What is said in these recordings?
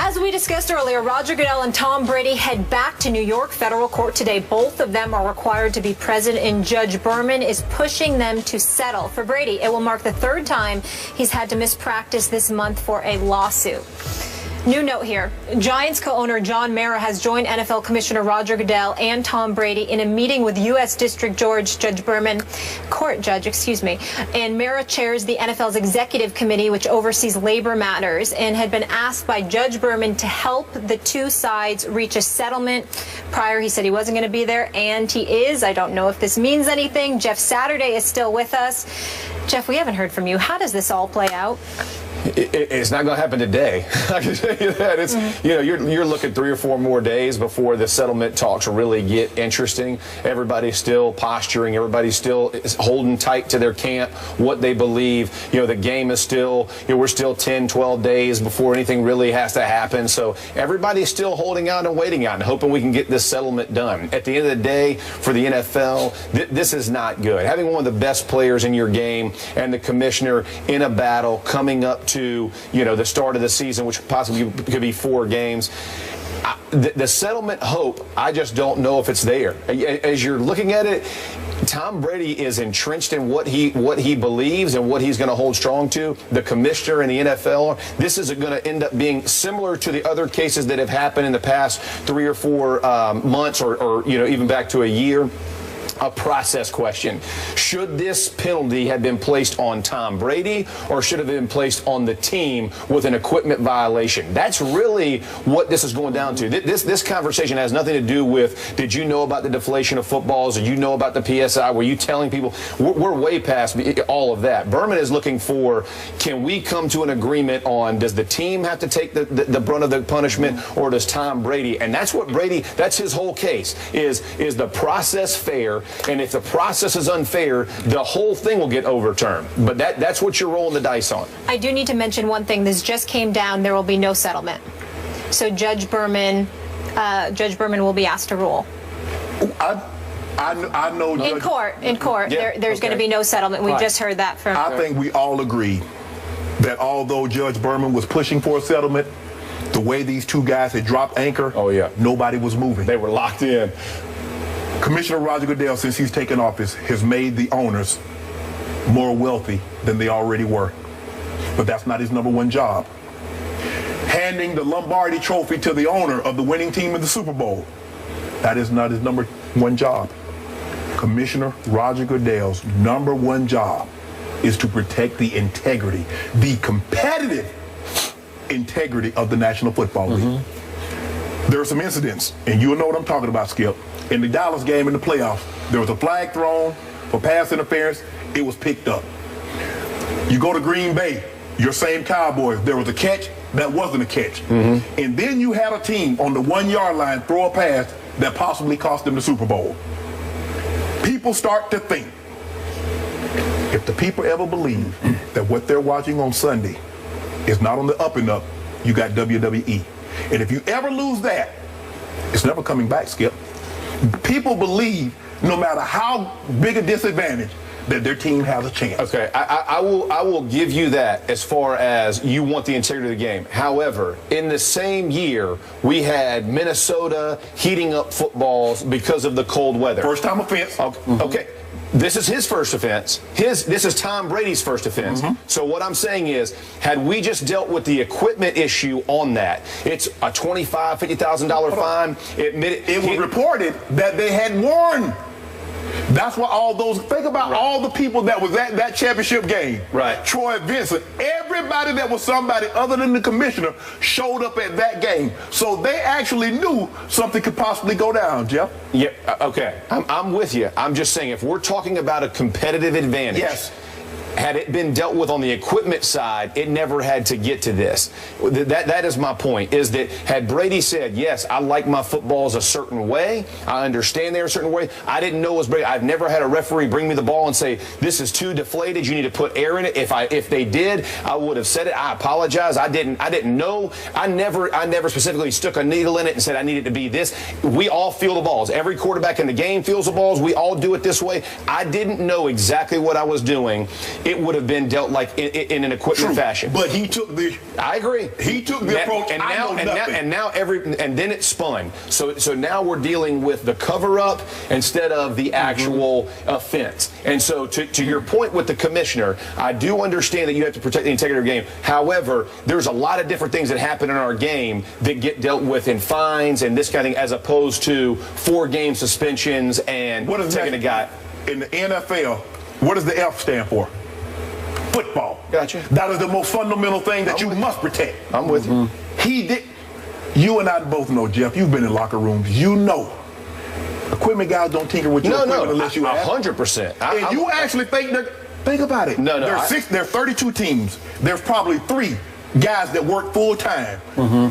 As we discussed earlier, Roger Goodell and Tom Brady head back to New York federal court today. Both of them are required to be present, and Judge Berman is pushing them to settle. For Brady, it will mark the third time he's had to miss practice this month for a lawsuit. New note here. Giants co-owner John Mara has joined NFL Commissioner Roger Goodell and Tom Brady in a meeting with U.S. District Judge Berman, court judge, excuse me. And Mara chairs the NFL's executive committee, which oversees labor matters, and had been asked by Judge Berman to help the two sides reach a settlement. Prior, he said he wasn't going to be there, and he is. I don't know if this means anything. Jeff Saturday is still with us. Jeff, we haven't heard from you. How does this all play out? It's not going to happen today. I can tell you that. It's you know, you're looking 3 or 4 more days before the settlement talks really get interesting. Everybody's still posturing. Everybody's still holding tight to their camp, what they believe. You know, the game is still, we're still 10, 12 days before anything really has to happen. So everybody's still holding out and waiting out and hoping we can get this settlement done. At the end of the day, for the NFL, this is not good. Having one of the best players in your game and the commissioner in a battle coming up to, the start of the season, which possibly could be 4 games. The settlement hope, I just don't know if it's there. As you're looking at it, Tom Brady is entrenched in what he believes and what he's going to hold strong to. The commissioner and the NFL, this is going to end up being similar to the other cases that have happened in the past 3 or 4 months or even back to a year. A process question. Should this penalty have been placed on Tom Brady, or should it have been placed on the team with an equipment violation? That's really what this is going down to. This conversation has nothing to do with, did you know about the deflation of footballs? Did you know about the PSI? Were you telling people? We're way past all of that. Berman is looking for, can we come to an agreement on, does the team have to take the brunt of the punishment, or does Tom Brady? And that's what Brady, that's his whole case, is the process fair? And if the process is unfair, the whole thing will get overturned. But that's what you're rolling the dice on. I do need to mention one thing. This just came down. There will be no settlement. So Judge Berman will be asked to rule. I know. In court. Yeah, there's going to be no settlement. We just heard that from. I think we all agree that although Judge Berman was pushing for a settlement, the way these two guys had dropped anchor, nobody was moving. They were locked in. Commissioner Roger Goodell, since he's taken office, has made the owners more wealthy than they already were. But that's not his #1 job. Handing the Lombardi Trophy to the owner of the winning team in the Super Bowl, that is not his #1 job. Commissioner Roger Goodell's #1 job is to protect the integrity, the competitive integrity of the National Football League. There are some incidents, and you'll know what I'm talking about, Skip. In the Dallas game in the playoffs, there was a flag thrown for pass interference. It was picked up. You go to Green Bay, your same Cowboys, there was a catch that wasn't a catch. And then you had a team on the 1-yard line throw a pass that possibly cost them the Super Bowl. People start to think, if the people ever believe that what they're watching on Sunday is not on the up and up, you got WWE. And if you ever lose that, it's never coming back, Skip. People believe, no matter how big a disadvantage, that their team has a chance. Okay, I will give you that as far as you want the integrity of the game. However, in the same year, we had Minnesota heating up footballs because of the cold weather. First time offense. Okay. This is his first offense. This is Tom Brady's first offense. So what I'm saying is, had we just dealt with the equipment issue on that, it's a $25,000, $50,000 fine. It was reported that they had won. That's why think about all the people that was at that championship game. Right. Troy Vincent, everybody that was somebody other than the commissioner showed up at that game. So they actually knew something could possibly go down, Jeff. Yeah, okay. I'm with you. I'm just saying, if we're talking about a competitive advantage. Yes. Had it been dealt with on the equipment side, it never had to get to this. That is my point, is that had Brady said, yes, I like my footballs a certain way, I understand they're a certain way, I didn't know it was Brady. I've never had a referee bring me the ball and say, this is too deflated, you need to put air in it. If they did, I would have said it. I apologize. I didn't know. I never specifically stuck a needle in it and said I need it to be this. We all feel the balls. Every quarterback in the game feels the balls. We all do it this way. I didn't know exactly what I was doing it would have been dealt like in an equipment fashion. But he took the. I agree. He took the approach. And then it spun. So now we're dealing with the cover-up instead of the actual offense. And so to your point with the commissioner, I do understand that you have to protect the integrity of the game. However, there's a lot of different things that happen in our game that get dealt with in fines and this kind of thing, as opposed to 4-game suspensions and taking a guy. In the NFL, what does the F stand for? Football. Gotcha. That is the most fundamental thing that you must protect. I'm with you. He did. You and I both know, Jeff. You've been in locker rooms. You know, equipment guys don't tinker with your equipment unless you ask. 100%. And you actually think about it. No. There are 32 teams. There's probably 3 guys that work full time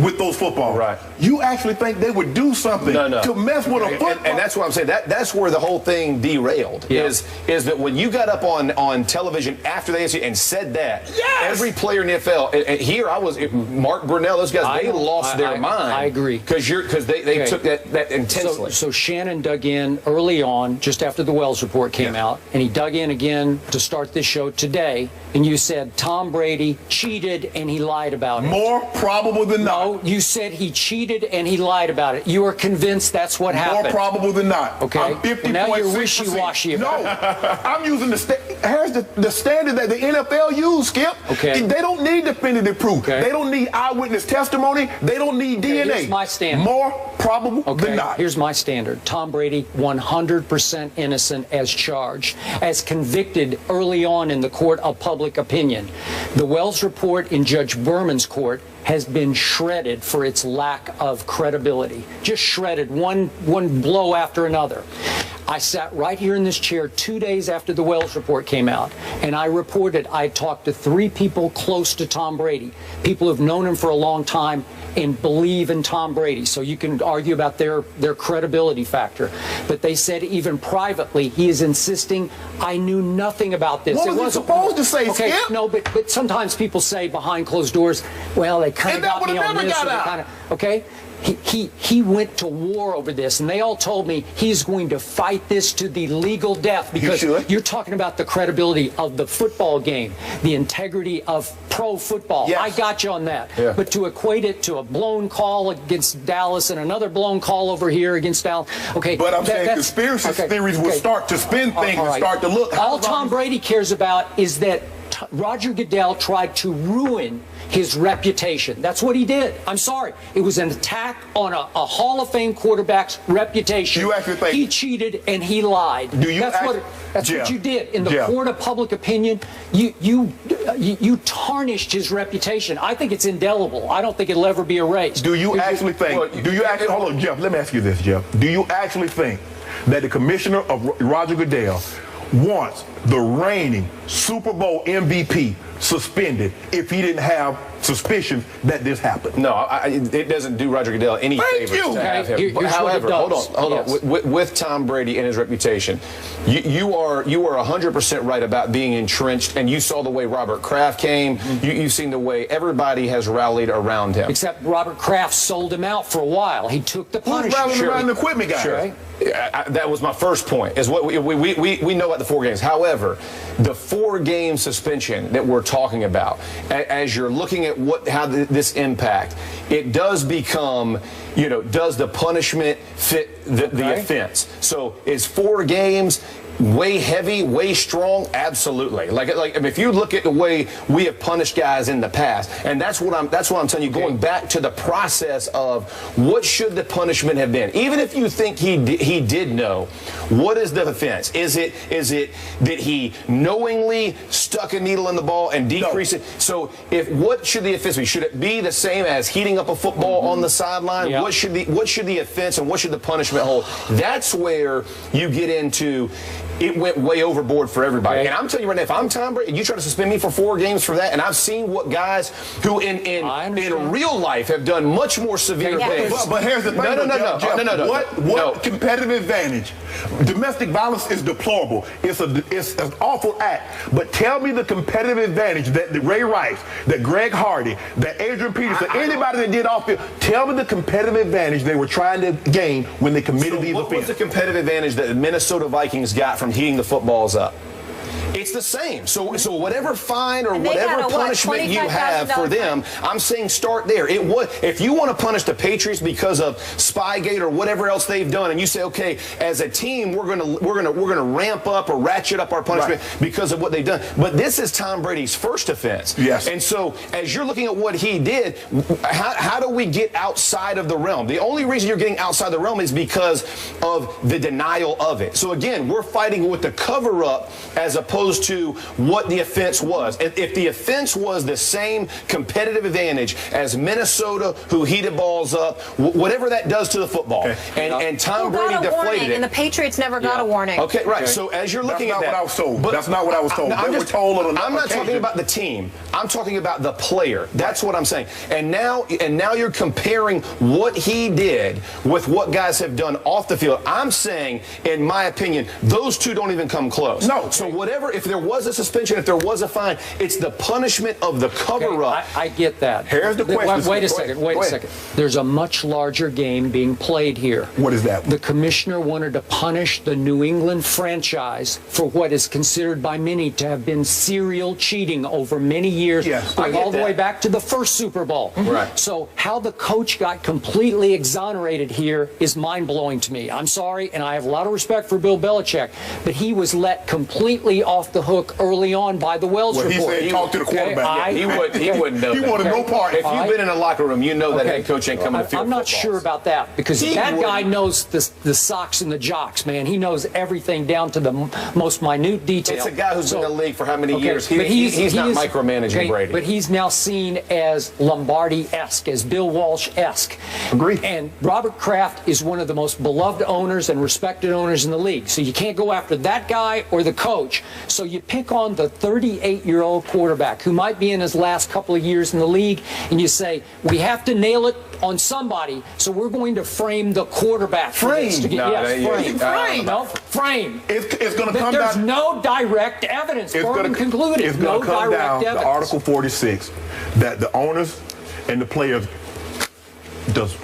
with those footballs. Right. You actually think they would do something to mess with a football? And that's what I'm saying. That's where the whole thing derailed. Yeah. Is that when you got up on television after they and said that, every player in the NFL, and here I was, Mark Brunell, those guys, they lost their mind. I agree. Because they took that intensely. So Shannon dug in early on, just after the Wells report came out, and he dug in again to start this show today, and you said Tom Brady cheated and he lied about it. More probable than not. No, you said he cheated and he lied about it. You are convinced that's what happened. More probable than not. Okay. I'm 50.6%. Well, now you're wishy-washy about it. No, I'm using the standard that the NFL use, Skip. Okay. They don't need definitive proof. Okay. They don't need eyewitness testimony. They don't need DNA. Here's my standard. More probable than not. Here's my standard. Tom Brady, 100% innocent as charged, as convicted early on in the court of public opinion. The Wells report in Judge Berman's court has been shredded for its lack of credibility. Just shredded, one blow after another. I sat right here in this chair 2 days after the Wells report came out, and I reported I talked to 3 people close to Tom Brady, people who've known him for a long time and believe in Tom Brady. So you can argue about their credibility factor. But they said even privately, he is insisting, I knew nothing about this. What was he supposed to say, okay, Skip? No, but sometimes people say behind closed doors, well, they kind of got me on this. Or they kind of, okay? He went to war over this, and they all told me he's going to fight this to the legal death, because you're talking about the credibility of the football game, the integrity of pro football. Yes. I got you on that. Yeah. But to equate it to a blown call against Dallas and another blown call over here against Dallas, okay. But I'm saying conspiracy theories will start to spin things and start to look. All Tom Brady cares about is that Roger Goodell tried to ruin his reputation. That's what he did. I'm sorry. It was an attack on a Hall of Fame quarterback's reputation. You actually think he cheated and he lied. That's what you did. In the court of public opinion, you tarnished his reputation. I think it's indelible. I don't think it'll ever be erased. Do you actually think, hold on, Jeff, let me ask you this, Jeff. Do you actually think that the commissioner of Roger Goodell wants the reigning Super Bowl MVP suspended if he didn't have suspicion that this happened? No, it doesn't do Roger Goodell any favors to have him. However, hold on. With Tom Brady and his reputation, you are 100% right about being entrenched, and you saw the way Robert Kraft came. You've seen the way everybody has rallied around him. Except Robert Kraft sold him out for a while. He took the punishment. Who's rallying around the equipment guy? Sure. Right? That was my first point, is what we know about the 4 games. However, the 4-game suspension that we're talking about, as you're looking at how this impact, it does become, does the punishment fit the offense? So is 4 games way heavy, way strong? Absolutely. If you look at the way we have punished guys in the past, and that's what I'm telling you, going back to the process of what should the punishment have been. Even if you think he did know, what is the offense? Is it that he knowingly stuck a needle in the ball and decreased it? So what should the offense be? Should it be the same as heating up a football on the sideline? Yeah. What should the offense and what should the punishment hold? That's where you get into it went way overboard for everybody. Okay. And I'm telling you right now, if I'm Tom Brady, you try to suspend me for 4 games for that, and I've seen what guys who in real life have done much more severe things. But here's the thing. No. What competitive advantage? Domestic violence is deplorable. It's an awful act. But tell me the competitive advantage that Ray Rice, that Greg Hardy, that Adrian Peterson, anybody that did off field, tell me the competitive advantage they were trying to gain when they committed these offenses. What was the competitive advantage that the Minnesota Vikings got from heating the footballs up? It's the same. So whatever fine or And they whatever got a, punishment you have for them, I'm saying start there. It would, if you want to punish the Patriots because of Spygate or whatever else they've done, and you say, okay, as a team, we're gonna ramp up or ratchet up our punishment because of what they've done. But this is Tom Brady's first offense. Yes. And so as you're looking at what he did, how do we get outside of the realm? The only reason you're getting outside the realm is because of the denial of it. So again, we're fighting with the cover-up as opposed to what the offense was. If the offense was the same competitive advantage as Minnesota, who heated balls up, whatever that does to the football, and Tom Brady deflated it. And the Patriots never got a warning. Okay, right. So as you're looking at that, that's not what I was told. That's not what I was told. I'm not talking about the team. I'm talking about the player. That's what I'm saying. And now you're comparing what he did with what guys have done off the field. I'm saying, in my opinion, those two don't even come close. No. So whatever, if there was a suspension, if there was a fine, it's the punishment of the cover-up. I get that. Here's the question. Wait a second. There's a much larger game being played here. What is that? The commissioner wanted to punish the New England franchise for what is considered by many to have been serial cheating over many years, going all the way back to the first Super Bowl. Right. So how the coach got completely exonerated here is mind-blowing to me. I'm sorry, and I have a lot of respect for Bill Belichick, but he was let completely off the hook early on by the Wells report. He said talk to the quarterback. He wouldn't know. He wanted no part. If you've been in a locker room, you know that head coach ain't coming to field. I'm not sure about that, because that guy knows the socks and the jocks, man. He knows everything down to the most minute detail. It's a guy who's been in the league for how many years? He's not micromanaging Brady. But he's now seen as Lombardi-esque, as Bill Walsh-esque. Agreed. And Robert Kraft is one of the most beloved owners and respected owners in the league. So you can't go after that guy or the coach. So you pick on the 38-year-old quarterback who might be in his last couple of years in the league, and you say, we have to nail it on somebody, so we're going to frame the quarterback. Frame? Frame. No, frame. It's going to come down. There's no direct evidence. Berman concluded. It's going to come down evidence. to Article 46, that the owners and the players, does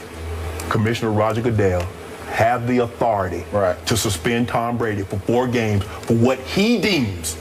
Commissioner Roger Goodell have the authority to suspend Tom Brady for 4 games for what he deems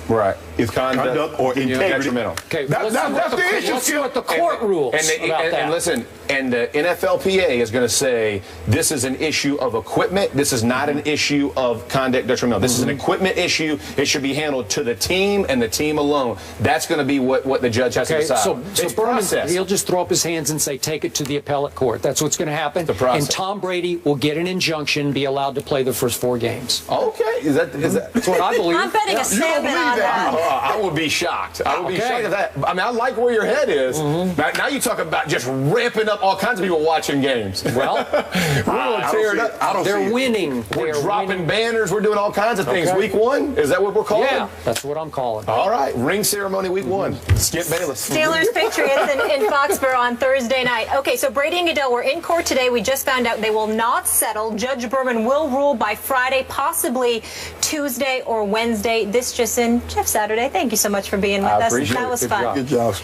is conduct or integrity. Detrimental. Okay, that's the issue. Let's see what the court rules about that. And listen, and the NFLPA is going to say this is an issue of equipment. This is not an issue of conduct detrimental. This is an equipment issue. It should be handled to the team and the team alone. That's going to be what the judge has to decide. So Berman, he'll just throw up his hands and say, take it to the appellate court. That's what's going to happen. And Tom Brady will get an injunction, be allowed to play the first 4 games. Okay. Is that That's what I believe. I'm betting a salmon on that. I would be shocked. I would be shocked at that. I mean, I like where your head is. Now you talk about just ramping up all kinds of people watching games. Well, we're going to tear it up. They're winning. We're dropping banners. We're doing all kinds of things. Week 1? Is that what we're calling? Yeah, that's what I'm calling. All right. Ring ceremony week 1. Skip Bayless. Steelers Patriots in Foxborough on Thursday night. Okay, so Brady and Goodell were in court today. We just found out they will not settle. Judge Berman will rule by Friday, possibly Tuesday or Wednesday. This just in. Jeff Saturday, thank you so much for being with us. That was fun. Good job.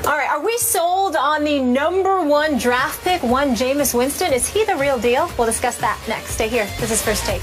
All right, are we sold on the #1 draft pick, Jameis Winston? Is he the real deal? We'll discuss that next. Stay here. This is First Take.